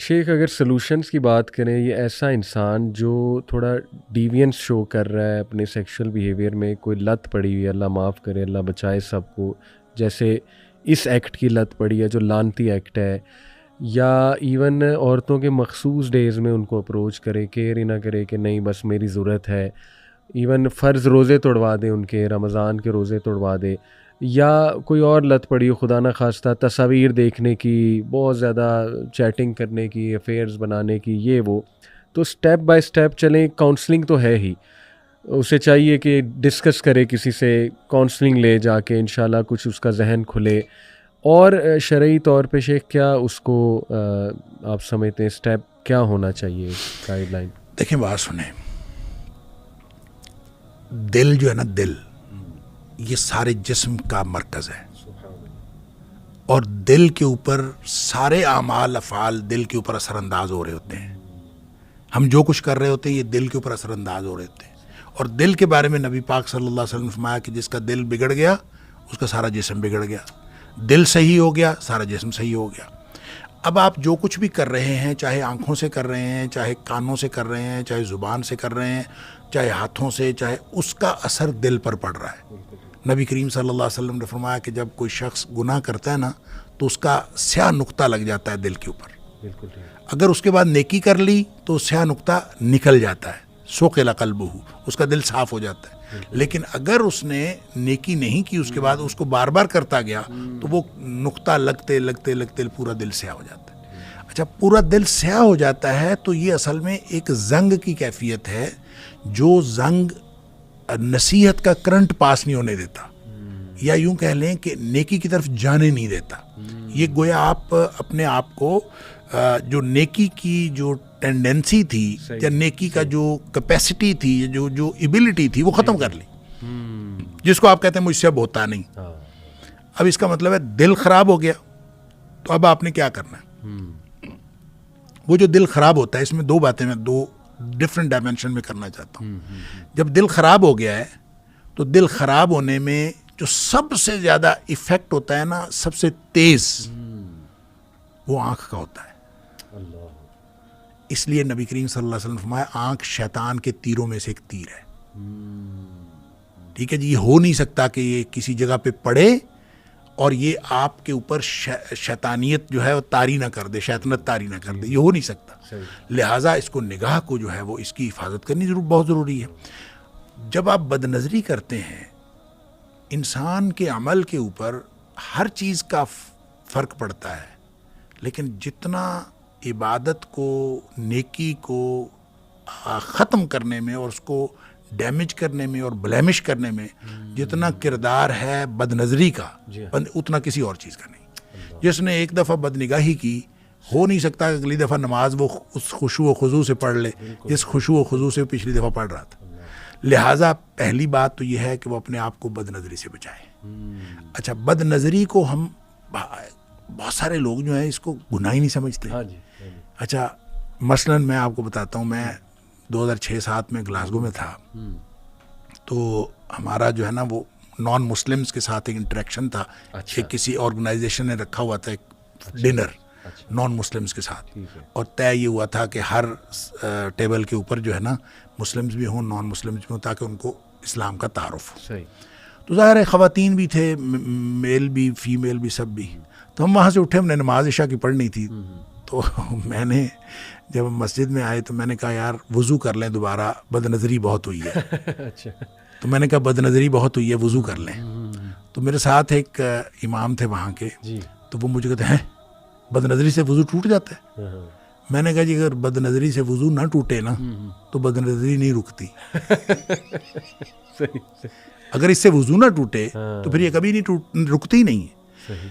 شیخ اگر سلوشنس کی بات کریں، یہ ایسا انسان جو تھوڑا ڈیوینس شو کر رہا ہے اپنے سیکشل بیہیویئر میں، کوئی لت پڑی ہوئی ہے، اللہ معاف کرے، اللہ بچائے سب کو، جیسے اس ایکٹ کی لت پڑی ہے جو لانتی ایکٹ ہے، یا ایون عورتوں کے مخصوص ڈیز میں ان کو اپروچ کرے، کیئر ہی نہ کرے کہ نہیں بس میری ضرورت ہے، ایون فرض روزے توڑوا دے، ان کے رمضان کے روزے توڑوا دے، یا کوئی اور لت پڑی ہو خدا نہ خواستہ تصاویر دیکھنے کی، بہت زیادہ چیٹنگ کرنے کی، افیئرز بنانے کی، یہ وہ، تو سٹیپ بائی سٹیپ چلیں. کاؤنسلنگ تو ہے ہی، اسے چاہیے کہ ڈسکس کرے کسی سے، کاؤنسلنگ لے جا کے، انشاءاللہ کچھ اس کا ذہن کھلے. اور شرعی طور پہ شیخ کیا اس کو آپ سمجھتے ہیں سٹیپ کیا ہونا چاہیے، گائیڈ لائن؟ دیکھیں بات سنیں، دل جو ہے نا، دل یہ سارے جسم کا مرکز ہے، اور دل کے اوپر سارے اعمال افعال دل کے اوپر اثر انداز ہو رہے ہوتے ہیں. ہم جو کچھ کر رہے ہوتے ہیں یہ دل کے اوپر اثر انداز ہو رہے ہوتے ہیں. اور دل کے بارے میں نبی پاک صلی اللہ علیہ وسلم نے فرمایا کہ جس کا دل بگڑ گیا اس کا سارا جسم بگڑ گیا. دل صحیح ہو گیا سارا جسم صحیح ہو گیا. اب آپ جو کچھ بھی کر رہے ہیں، چاہے آنکھوں سے کر رہے ہیں، چاہے کانوں سے کر رہے ہیں، چاہے زبان سے کر رہے ہیں، چاہے ہاتھوں سے، چاہے اس کا اثر دل پر پڑ رہا ہے. نبی کریم صلی اللہ علیہ وسلم نے فرمایا کہ جب کوئی شخص گناہ کرتا ہے نا تو اس کا سیاہ نقطہ لگ جاتا ہے دل کے اوپر. اگر اس کے بعد نیکی کر لی تو سیاہ نقطہ نکل جاتا ہے، سوقل قلبہ، اس کا دل صاف ہو جاتا ہے. لیکن اگر اس نے نیکی نہیں کی اس کے بعد اس کو بار بار کرتا گیا تو وہ نقطہ لگتے لگتے لگتے پورا دل سیاہ ہو جاتا ہے. اچھا، پورا دل سیاہ ہو جاتا ہے تو یہ اصل میں ایک زنگ کی کیفیت ہے، جو زنگ نصیحت کا کرنٹ پاس نہیں ہونے دیتا، یا یوں کہہ لیں کہ نیکی کی طرف جانے نہیں دیتا. یہ گویا آپ اپنے آپ کو جو نیکی کی جو ٹینڈنسی تھی یا نیکی کا جو کیپیسٹی تھی، جو ایبلٹی تھی، وہ ختم کر لی، جس کو آپ کہتے ہیں مجھ سے اب ہوتا نہیں. اب اس کا مطلب ہے دل خراب ہو گیا. تو اب آپ نے کیا کرنا ہے؟ وہ جو دل خراب ہوتا ہے، اس میں دو باتیں میں دو ڈفرینٹ ڈائمینشن میں کرنا چاہتا ہوں. جب دل خراب ہو گیا ہے تو دل خراب ہونے میں جو سب سے زیادہ ایفیکٹ ہوتا ہے نا، سب سے تیز، وہ آنکھ کا ہوتا ہے. اس لیے نبی کریم صلی اللہ علیہ وسلم فرمایا آنکھ شیطان کے تیروں میں سے ایک تیر ہے. ٹھیک ہے جی، یہ ہو نہیں سکتا کہ یہ کسی جگہ پہ پڑے اور یہ آپ کے اوپر شیطانیت جو ہے وہ طاری نہ کر دے، شیطنت طاری نہ کر دے، یہ ہو نہیں سکتا. لہٰذا اس کو نگاہ کو جو ہے وہ اس کی حفاظت کرنی بہت ضروری ہے. جب آپ بد نظری کرتے ہیں، انسان کے عمل کے اوپر ہر چیز کا فرق پڑتا ہے، لیکن جتنا عبادت کو، نیکی کو ختم کرنے میں اور اس کو ڈیمیج کرنے میں اور بلیمش کرنے میں جتنا کردار ہے بد نظری کا، اتنا کسی اور چیز کا نہیں. جس نے ایک دفعہ بد نگاہی کی، ہو نہیں سکتا کہ اگلی دفعہ نماز وہ اس خشوع و خضوع سے پڑھ لے جس خشوع و خضوع سے پچھلی دفعہ پڑھ رہا تھا. لہٰذا پہلی بات تو یہ ہے کہ وہ اپنے آپ کو بد نظری سے بچائے. اچھا، بد نظری کو ہم بہت سارے لوگ جو ہیں اس کو گناہ ہی نہیں سمجھتے. اچھا، مثلاً میں آپ کو بتاتا ہوں، میں 2006-07 میں گلاسگو میں تھا، تو ہمارا جو ہے نا وہ نان مسلمس کے ساتھ ایک انٹریکشن تھا. کسی آرگنائزیشن نے رکھا ہوا تھا ایک ڈنر نان مسلمس کے ساتھ، اور طے یہ ہوا تھا کہ ہر ٹیبل کے اوپر جو ہے نا مسلمس بھی ہوں، نان مسلمس بھی ہوں، تاکہ ان کو اسلام کا تعارف ہو. تو ظاہر ہے خواتین بھی تھے، میل بھی، فیمیل بھی، سب بھی. تو ہم وہاں سے اٹھے، ہم نے نماز عشاء کی پڑھنی تھی. تو میں نے جب ہم مسجد میں آئے تو میں نے کہا یار وضو کر لیں دوبارہ، بد نظری بہت ہوئی ہے. تو میں نے کہا بد نظری بہت ہوئی ہے، وضو کر لیں. تو میرے ساتھ ایک امام تھے وہاں کے، تو وہ مجھے کہتے ہیں بد نظری سے وضو ٹوٹ جاتا ہے. میں نے کہا جی اگر بد نظری سے وضو نہ ٹوٹے نا تو بد نظری نہیں رکتی. اگر اس سے وضو نہ ٹوٹے تو پھر یہ کبھی نہیں رکتی نہیں ہے.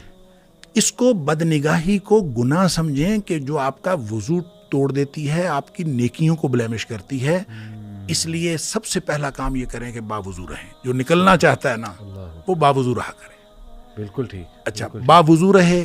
اس کو بد نگاہی کو گناہ سمجھیں کہ جو آپ کا وضو توڑ دیتی ہے، آپ کی نیکیوں کو بلیمش کرتی ہے. اس لیے سب سے پہلا کام یہ کریں کہ باوضو رہیں. جو نکلنا چاہتا ہے نا وہ باوضو رہا کرے. بالکل ٹھیک. اچھا، باوضو رہے،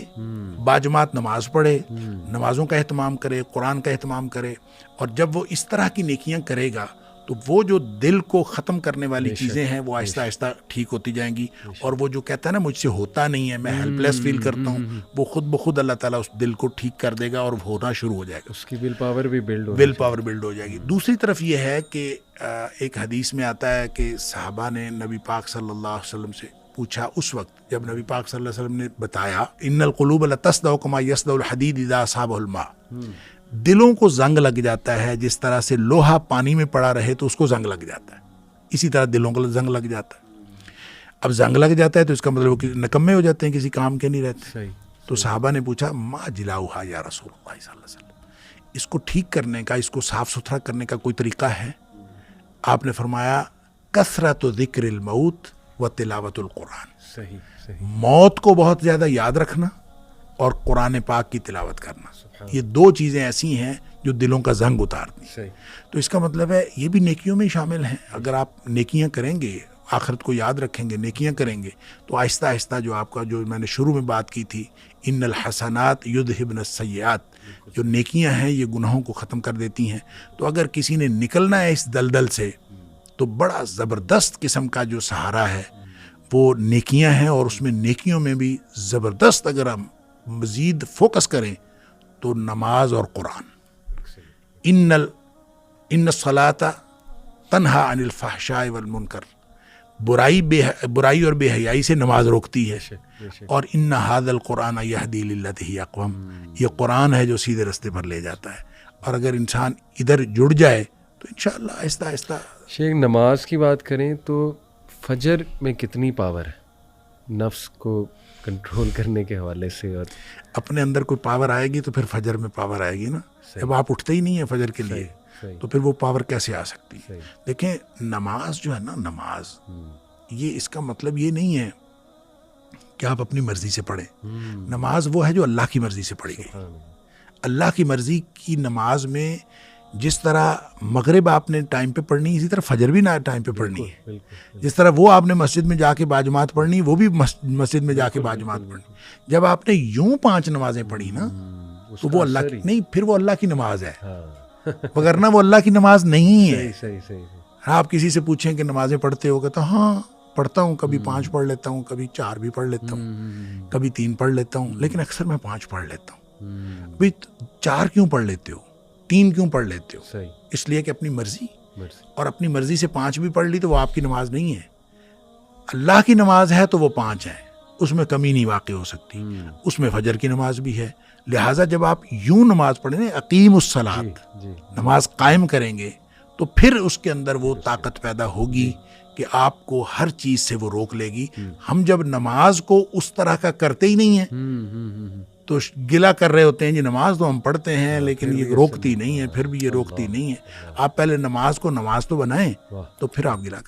باجماعت نماز پڑھے، نمازوں کا اہتمام کرے، قرآن کا اہتمام کرے. اور جب وہ اس طرح کی نیکیاں کرے گا تو وہ جو دل کو ختم کرنے والی چیزیں ہیں وہ آہستہ آہستہ ٹھیک ہوتی جائیں گی. اور وہ جو کہتا ہے نا مجھ سے ہوتا نہیں ہے, میں ہیلپ لیس فیل کرتا ہوں, وہ خود بخود اللہ تعالیٰ اس دل کو ٹھیک کر دے گا اور ہونا شروع ہو جائے گا, اس کی ول پاور بھی بلڈ ہو جائے گی. دوسری طرف یہ ہے کہ ایک حدیث میں آتا ہے کہ صحابہ نے نبی پاک صلی اللہ علیہ وسلم سے پوچھا, اس وقت جب نبی پاک صلی اللہ علیہ وسلم نے بتایا ان القلوب لتصدع کما یصدع الحدید اذا اصابہ الماء, دلوں کو زنگ لگ جاتا ہے جس طرح سے لوہا پانی میں پڑا رہے تو اس کو زنگ لگ جاتا ہے, اسی طرح دلوں کو زنگ لگ جاتا ہے. اب زنگ لگ جاتا ہے تو اس کا مطلب کہ نکمے ہو جاتے ہیں, کسی کام کے نہیں رہتے. تو صحابہ نے پوچھا ما جلاؤہا یا رسول اللہ صلی اللہ علیہ وسلم, اس کو ٹھیک کرنے کا, اس کو صاف ستھرا کرنے کا کوئی طریقہ ہے؟ آپ نے فرمایا کثرت ذکر الموت و تلاوت القرآن, موت کو بہت زیادہ یاد رکھنا اور قرآن پاک کی تلاوت کرنا, یہ دو چیزیں ایسی ہیں جو دلوں کا زنگ اتارتی. تو اس کا مطلب ہے یہ بھی نیکیوں میں شامل ہیں. اگر آپ نیکیاں کریں گے, آخرت کو یاد رکھیں گے, نیکیاں کریں گے, تو آہستہ آہستہ جو آپ کا, جو میں نے شروع میں بات کی تھی, ان الحسنات یذہبن السیئات, جو نیکیاں ہیں یہ گناہوں کو ختم کر دیتی ہیں. تو اگر کسی نے نکلنا ہے اس دلدل سے تو بڑا زبردست قسم کا جو سہارا ہے وہ نیکیاں ہیں, اور اس میں نیکیوں میں بھی زبردست اگر ہم مزید فوکس کریں تو نماز اور قرآن. ان الصلاۃ تنہا عن الفحشاء والمنکر, برائی اور بے حیائی سے نماز روکتی ہے. اور ان ھذا القرآن یہدی للتی ہی اقوم, یہ قرآن ہے جو سیدھے راستے پر لے جاتا ہے. اور اگر انسان ادھر جڑ جائے تو انشاءاللہ آہستہ آہستہ. شیخ نماز کی بات کریں تو فجر میں کتنی پاور ہے نفس کو کنٹرول کرنے کے حوالے سے؟ اور اپنے اندر کوئی پاور آئے گی تو پھر فجر میں پاور آئے گی نا. جب آپ اٹھتے ہی نہیں ہیں فجر کے لیے تو پھر وہ پاور کیسے آ سکتی ہے؟ دیکھیں نماز جو ہے نا, نماز یہ اس کا مطلب یہ نہیں ہے کہ آپ اپنی مرضی سے پڑھیں. نماز وہ ہے جو اللہ کی مرضی سے پڑھی گئی. اللہ کی مرضی کی نماز میں جس طرح مغرب آپ نے ٹائم پہ پڑھنی, اسی طرح فجر بھی نہ ٹائم پہ پڑھنی ہے. جس طرح وہ آپ نے مسجد میں جا کے باجماعت پڑھنی, وہ بھی مسجد میں جا کے باجماعت پڑھنی. جب آپ نے یوں 5 نمازیں پڑھی نا تو وہ اللہ کی نہیں, پھر وہ اللہ کی نماز ہے, وگرنہ وہ اللہ کی نماز نہیں ہے. آپ کسی سے پوچھیں کہ نمازیں پڑھتے ہو, کہتا ہاں پڑھتا ہوں, کبھی 5 پڑھ لیتا ہوں, کبھی 4 بھی پڑھ لیتا ہوں, کبھی 3 پڑھ لیتا ہوں, لیکن اکثر میں 5 پڑھ لیتا ہوں. بھئی 4 کیوں پڑھ لیتے ہو, 3 کیوں پڑھ لیتے ہو؟ اس لیے کہ اپنی مرضی, اور اپنی مرضی سے 5 بھی پڑھ لی تو وہ آپ کی نماز نہیں ہے. اللہ کی نماز ہے تو وہ 5 ہے, اس میں کمی نہیں واقع ہو سکتی. اس میں فجر کی نماز بھی ہے. لہٰذا جب آپ یوں نماز پڑھیں نا, اقیم الصلاۃ, نماز قائم کریں گے, تو پھر اس کے اندر وہ طاقت پیدا ہوگی کہ آپ کو ہر چیز سے وہ روک لے گی. ہم جب نماز کو اس طرح کا کرتے ہی نہیں ہیں تو گلا کر رہے ہوتے ہیں جی نماز تو ہم پڑھتے ہیں لیکن یہ روکتی نہیں ہے, پھر بھی یہ روکتی نہیں ہے. آپ پہلے نماز کو نماز تو بنائیں تو پھر آپ گلا کریں.